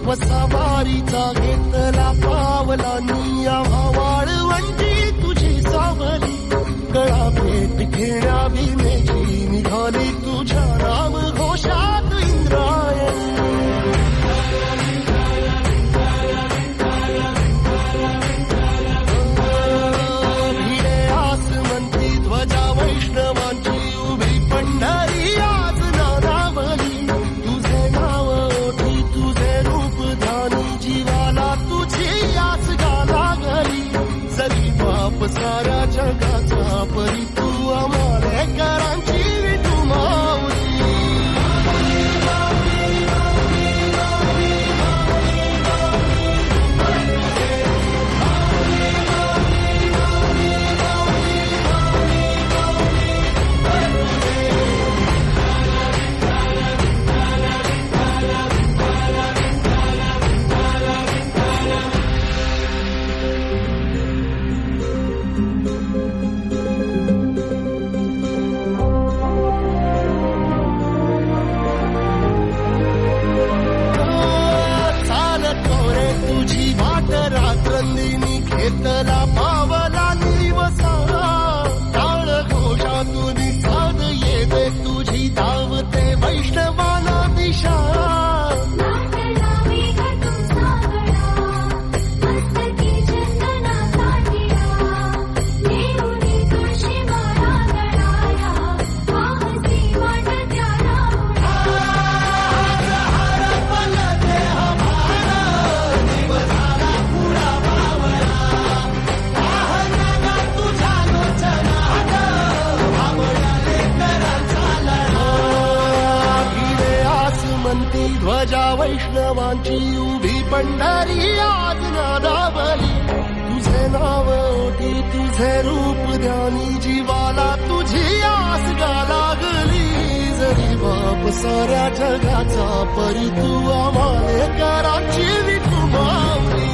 वसावारीचा घेतला पावलांनी आम्हा वाळवंटी तुझी सावली गळा भेट घेण्या भीमेची निघाली तुझ्या राम घोषात इंद्रायणी भिडे आसमंती ध्वजा वैष्णवांची उभी पंढरी आज नानावली तुझे नाव ओठी तुझे रूप ध्यानी जीवाला तुझी आस गाला गली जरी बाप साऱ्या जगाचा परी तू आमालेकरांची विठू माऊली तुझी वाट रात्रंदिनी घेतला पावला निवसा टाळ घोषातून साध येते तुझी धावते वैष्णवाला दिशा ध्वजा वैष्णवांची उभी पंढरी आज नादावली तुझे नाव ओठी तुझे रूप ध्यानी जीवाला तुझी आस गा लागली जरी बाप साऱ्या जगाचा परी तू आम्हालेकरांची विठू माऊली